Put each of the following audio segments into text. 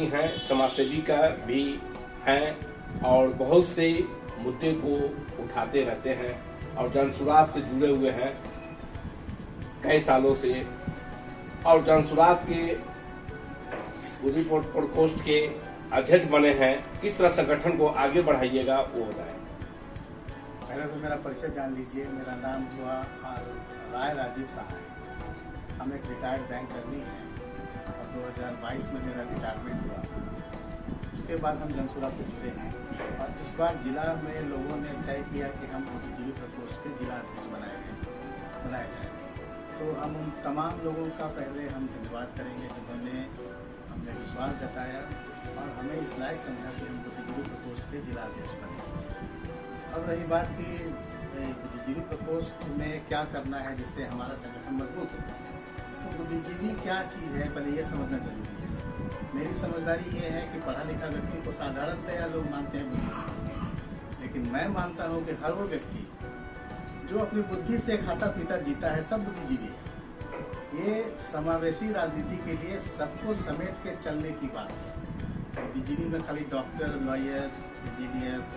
हैं, समाजसेवी का भी हैं और बहुत से मुद्दे को उठाते रहते हैं और जनसुराज से जुड़े हुए हैं कई सालों से। और जनसुराज के पूरी प्रकोष्ठ के अध्यक्ष बने हैं। किस तरह संगठन को आगे बढ़ाइएगा वो बताएं। पहले तो मेरा परिचय जान लीजिए। मेरा नाम हुआ राय राजीव सहाय। हम एक रिटायर्ड बैंक कर्मी हैं और 2022 में मेरा रिटायरमेंट हुआ। उसके बाद हम जनसुराज से जुड़े हैं और इस बार जिला में लोगों ने तय किया कि हम बुद्धिजीवी प्रकोष्ठ के जिला अध्यक्ष बनाए जाए। तो हम उन तमाम लोगों का पहले हम धन्यवाद करेंगे जिन्होंने हमने विश्वास जताया और हमें इस लायक समझा कि हम बुद्धिजीवी प्रकोष्ठ के जिला अध्यक्ष बने। अब रही बात कि बुद्धिजीवी प्रकोष्ठ में क्या करना है जिससे हमारा संगठन मजबूत हो, तो बुद्धिजीवी क्या चीज़ है पहले ये समझना जरूरी है। मेरी समझदारी ये है कि पढ़ा लिखा व्यक्ति को साधारणतया लोग मानते हैं बुद्धिजीवी, लेकिन मैं मानता हूँ कि हर वो व्यक्ति जो अपनी बुद्धि से खाता पीता जीता है सब बुद्धिजीवी है। ये समावेशी राजनीति के लिए सबको समेट के चलने की बात है। बुद्धिजीवी में खाली डॉक्टर, लॉयर, इंजीनियर्स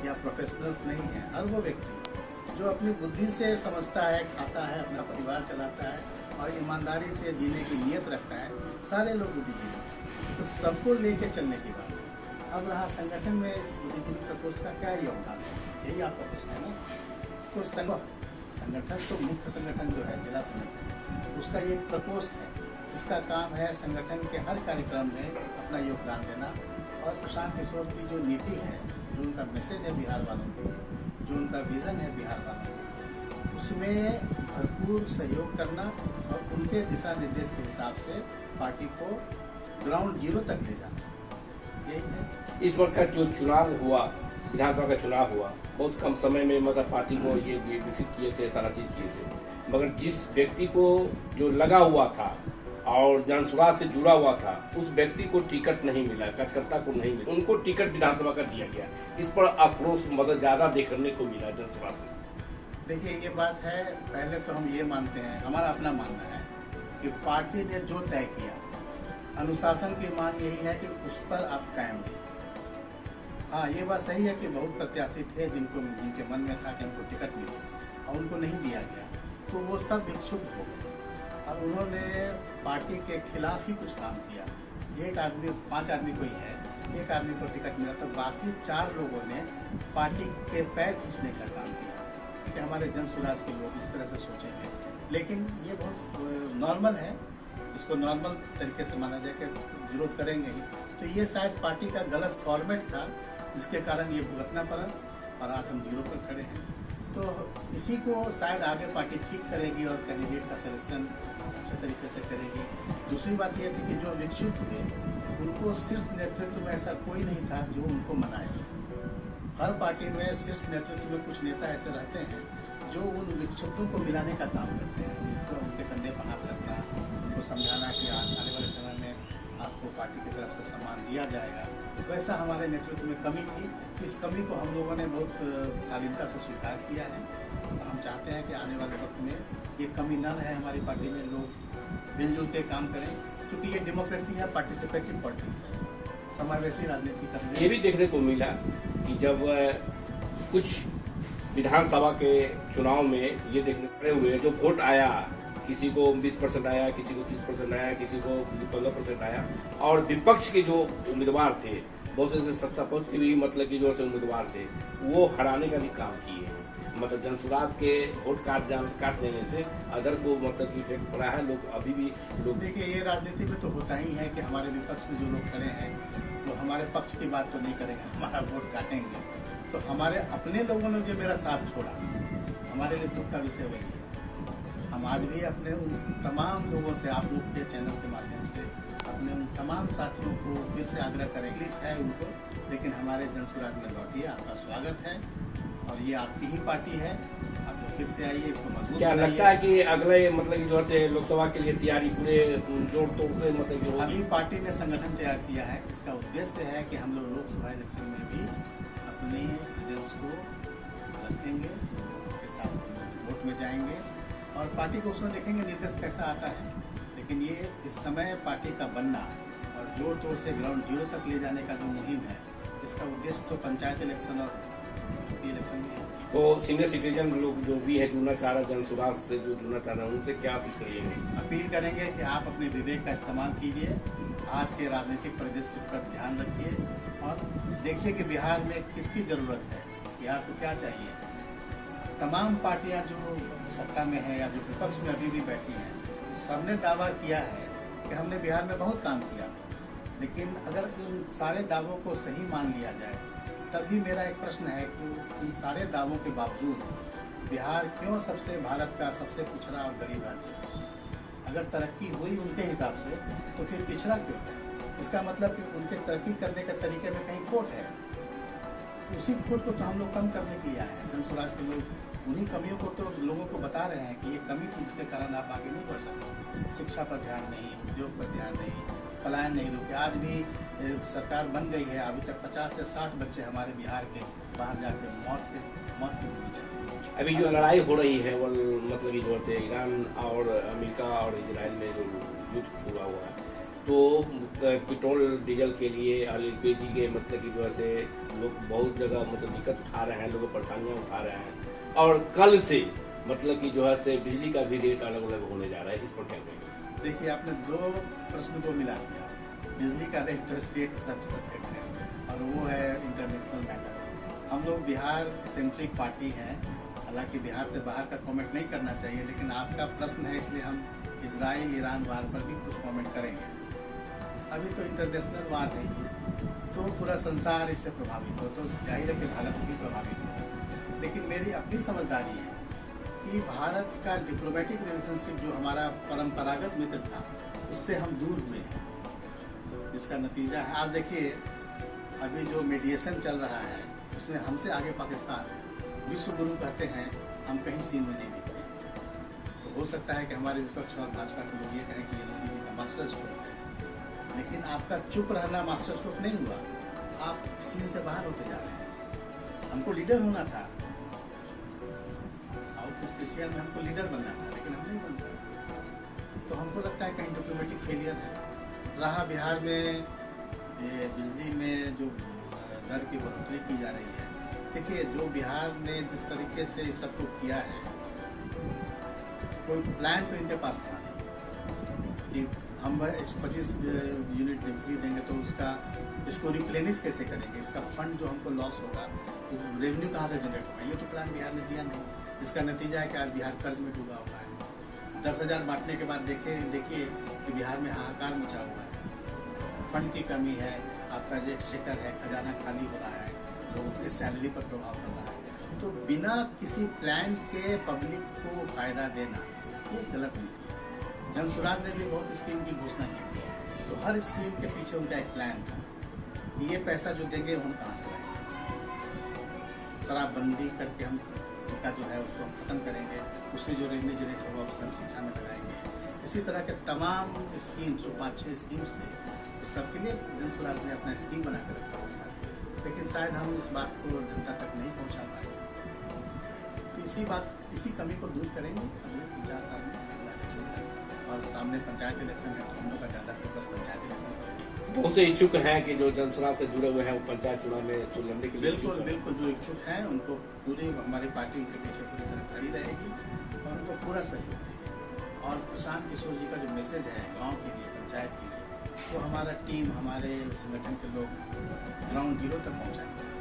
या प्रोफेशनल्स नहीं है। हर वो व्यक्ति जो अपनी बुद्धि से समझता है, खाता है, अपना परिवार चलाता है और ईमानदारी से जीने की नीयत रखता है, सारे लोग बुद्धिजीवी हैं। तो सबको लेके चलने की बात है। अब रहा संगठन में इस बुद्धिजीवी प्रकोष्ठ का क्या योगदान है, यही आपका प्रश्न है ना। तो संगठन तो मुख्य संगठन जो है जिला संगठन, उसका ये एक प्रकोष्ठ है। इसका काम है संगठन के हर कार्यक्रम में अपना योगदान देना और प्रशांत किशोर की जो नीति है, जो उनका मैसेज है बिहार वालों के लिए, जो उनका विज़न है बिहार वालों के लिए, उसमें भरपूर सहयोग करना और उनके दिशा निर्देश के हिसाब से पार्टी को ग्राउंड जीरो तक ले जाना, यही है। इस बार का जो चुनाव हुआ, विधानसभा का चुनाव हुआ, बहुत कम समय में मतलब पार्टी को ये विकसित किए थे, सारा चीज़ किए थे, मगर जिस व्यक्ति को जो लगा हुआ था और जनसुराज से जुड़ा हुआ था उस व्यक्ति को टिकट नहीं मिला, कार्यकर्ता को नहीं मिला, उनको टिकट विधानसभा का दिया गया। इस पर आक्रोश मतलब ज़्यादा देखने को मिला जनसुराज से। देखिए ये बात है, पहले तो हम ये मानते हैं, हमारा अपना मानना है कि पार्टी ने जो तय किया, अनुशासन की मांग यही है कि उस पर आप कायम रहिए। हाँ, ये बात सही है कि बहुत प्रत्याशी थे जिनके मन में था कि हमको टिकट मिले और उनको नहीं दिया गया, तो वो सब विक्षुब्ध हो गए और उन्होंने पार्टी के खिलाफ ही कुछ काम किया। एक आदमी, 5 आदमी कोई है, एक आदमी को टिकट मिला तो बाकी 4 लोगों ने पार्टी के पैर खींचने का काम किया कि हमारे जनसुराज के लोग इस तरह से सोचेंगे। लेकिन ये बहुत नॉर्मल है, इसको नॉर्मल तरीके से माना जाए कि विरोध करेंगे ही। तो ये शायद पार्टी का गलत फॉर्मेट था जिसके कारण ये भुगतना पड़ा और आज हम जीरो पर खड़े हैं। तो इसी को शायद आगे पार्टी ठीक करेगी और कैंडिडेट का सिलेक्शन अच्छे तरीके से करेगी। दूसरी बात यह थी कि जो विक्षुब्ध हुए उनको शीर्ष नेतृत्व में ऐसा कोई नहीं था जो उनको मनाए। हर पार्टी में शीर्ष नेतृत्व में कुछ नेता ऐसे रहते हैं जो उन विक्षुब्धों को मिलाने का काम करते हैं, जिनको उनके कंधे पर हाथ रखना, उनको समझाना कि आने वाले समय में आपको पार्टी की तरफ से सम्मान दिया जाएगा। वैसा हमारे नेतृत्व में कमी थी। इस कमी को हम लोगों ने बहुत शालीनता से स्वीकार किया है और हम चाहते हैं कि आने वाले वक्त में ये कमी न रहे हमारी पार्टी में, लोग मिलजुल के काम करें, क्योंकि ये डेमोक्रेसी है, पार्टिसिपेटिव पॉलिटिक्स है, समावेशी राजनीति करने। ये भी देखने को मिला कि जब कुछ विधानसभा के चुनाव में ये देखने हुए जो वोट आया, किसी को 20% आया, किसी को 30% आया, किसी को 15% आया, और विपक्ष के जो उम्मीदवार थे, बहुत से सत्ता पक्ष के भी मतलब कि जो से उम्मीदवार थे, वो हराने का भी काम किए हैं। मतलब जनसुराज के वोट काट देने से अदर को मतलब कि इफेक्ट पड़ा है। लोग अभी भी लोग देखिए, ये राजनीति में तो होता ही है कि हमारे विपक्ष में जो लोग खड़े हैं वो हमारे पक्ष की बात तो नहीं करेंगे, हमारा वोट काटेंगे। तो हमारे अपने लोगों ने जो मेरा साथ छोड़ा, हमारे लिए दुख का विषय वही है। हम आज भी अपने उन तमाम लोगों से, आप लोग के चैनल के माध्यम से अपने उन तमाम साथियों को फिर से आग्रह करेंगे, है उनको, लेकिन हमारे जनसुराज में लौटिए, आपका स्वागत है और ये आपकी ही पार्टी है, आप लोग फिर से आइए, इसको मजबूत क्या लगता है कि अगले मतलब कि जो है लोकसभा के लिए तैयारी पूरे जोर तोड़ से मतलब कि अभी पार्टी ने संगठन तैयार किया है। इसका उद्देश्य है कि हम लोग लोकसभा इलेक्शन में भी अपने प्रेजेंस को रखेंगे, उनके साथ वोट में जाएंगे और पार्टी को उसमें देखेंगे निर्देश कैसा आता है। लेकिन ये इस समय पार्टी का बनना और जोड़ तोड़ से ग्राउंड जीरो तक ले जाने का जो मुहिम है, इसका उद्देश्य तो पंचायत इलेक्शन और एमपी इलेक्शन भी है। तो सीनियर सिटीजन लोग जो भी है जुड़ना चाह रहे हैं, जनसुराज से जो जुड़ना चाह रहे हैं, उनसे क्या अपील करिएंगे? अपील करेंगे कि आप अपने विवेक का इस्तेमाल कीजिए, आज के राजनीतिक परिदृश्य पर ध्यान रखिए और देखिए कि बिहार में किसकी ज़रूरत है, बिहार को क्या चाहिए। तमाम पार्टियां जो सत्ता में हैं या जो विपक्ष में अभी भी बैठी हैं, सबने दावा किया है कि हमने बिहार में बहुत काम किया, लेकिन अगर इन सारे दावों को सही मान लिया जाए तब भी मेरा एक प्रश्न है कि इन सारे दावों के बावजूद बिहार क्यों भारत का सबसे पिछड़ा और गरीब राज्य है। अगर तरक्की हुई उनके हिसाब से तो फिर पिछड़ा क्यों है? इसका मतलब कि उनके तरक्की करने के तरीके में कहीं खोट है। तो उसी खोट को तो हम लोग कम करने के लिए आए हैं। जनसुराज के लोग उन्हीं कमियों को तो लोगों को बता रहे हैं कि ये कमी थी जिसके कारण आप आगे नहीं बढ़ सकते। शिक्षा पर ध्यान नहीं, उद्योग पर ध्यान नहीं, पलायन नहीं रुके। आज भी सरकार बन गई है, अभी तक 50 से 60 बच्चे हमारे बिहार के बाहर जाके मौत के मुँह चले। अभी जो लड़ाई हो रही है वो मतलब की जो से ईरान और अमेरिका और इजराइल में जो युद्ध छुड़ा हुआ है, तो पेट्रोल डीजल के लिए एलपीजी के मतलब की जो से लोग बहुत जगह मतलब दिक्कत उठा रहे हैं, लोग परेशानियां उठा रहे हैं। और कल से मतलब की जो है से बिजली का भी रेट अलग अलग होने जा रहा है, इस पर क्या कहेंगे? देखिए, आपने दो प्रश्न को मिला दिया। बिजली का रेट तो स्टेट सब्जेक्ट है और वो है इंटरनेशनल मैटर। हम लोग बिहार सेंट्रिक पार्टी हैं, हालांकि बिहार से बाहर का कमेंट नहीं करना चाहिए, लेकिन आपका प्रश्न है इसलिए हम इजराइल ईरान वार पर भी कुछ कमेंट करेंगे। अभी तो इंटरनेशनल वार है, तो पूरा संसार इससे प्रभावित हो, तो जाहिर है कि भारत भी प्रभावित हो। लेकिन मेरी अपनी समझदारी है कि भारत का डिप्लोमेटिक रिलेशनशिप जो हमारा परंपरागत मित्र था, उससे हम दूर हुए हैं। इसका नतीजा है, आज देखिए अभी जो मीडिएशन चल रहा है उसमें हमसे आगे पाकिस्तान है। विश्व गुरु कहते हैं, हम कहीं सीन में नहीं दिखते हैं। तो हो सकता है कि हमारे विपक्ष और भाजपा के लोग ये कहें कि ये मोदी जी का मास्टर स्ट्रोक है, लेकिन आपका चुप रहना मास्टर स्ट्रोक नहीं हुआ, आप सीन से बाहर होते जा रहे हैं। हमको लीडर होना था, साउथ ईस्ट एशिया में हमको लीडर बनना था, लेकिन हम नहीं बन पाए। तो हमको लगता है कहीं डिप्लोमेटिक फेलियर है। रहा बिहार में ये बिजली में जो दर की बढ़ोतरी की जा रही है, देखिए जो बिहार ने जिस तरीके से इस सबको किया है, कोई प्लान तो इनके पास था नहीं कि हम 125 यूनिट फ्री देंगे तो इसको रिप्लेनिश कैसे करेंगे, इसका फंड जो हमको लॉस होगा तो रेवेन्यू कहाँ से जनरेट होगा, ये तो प्लान बिहार ने दिया नहीं। इसका नतीजा है कि आज बिहार कर्ज में डूबा हुआ है। 10,000 बांटने के बाद देखिए कि बिहार में हाहाकार मचा हुआ है, फंड की कमी है, आपका जो एक्सचेकर है खजाना खाली हो रहा है, लोगों की सैलरी पर प्रभाव पड़ रहा है। तो बिना किसी प्लान के पब्लिक को फायदा देना ये गलत नीति है। जनसुराज ने भी बहुत स्कीम की घोषणा की थी, तो हर स्कीम के पीछे उनका एक प्लान था कि ये पैसा जो देंगे हम कहाँ से लाएंगे। शराबबंदी करके हम का जो है उसको हम खत्म करेंगे, उससे जो रेवेन्यू जनरेट होगा उसको हम शिक्षा में लगाएंगे। इसी तरह के तमाम स्कीम्स जो 5-6 स्कीम्स थे, उस सबके लिए जनसुराज ने अपना स्कीम बना कर रखा हुआ था, लेकिन शायद हम इस बात को जनता तक नहीं पहुंचा पाए। तो इसी कमी को दूर करेंगे अगले 3-4 साल में, अगला इलेक्शन तक। और सामने पंचायत इलेक्शन है, तो हम लोग का ज़्यादा फोकस पंचायत इलेक्शन पर है। बहुत से इच्छुक हैं कि जो जनसुराज से जुड़े हुए हैं वो पंचायत चुनाव में लड़ने के लिए बिल्कुल जो इच्छुक हैं उनको पूरी हमारी पार्टी उनके पीछे पूरी तरह खड़ी रहेगी और उनको पूरा सहयोग देगी। और प्रशांत किशोर जी का जो मैसेज है गांव के लिए, पंचायत के लिए, वो हमारा टीम, हमारे संगठन के लोग ग्राउंड जीरो तक पहुँचाएंगे।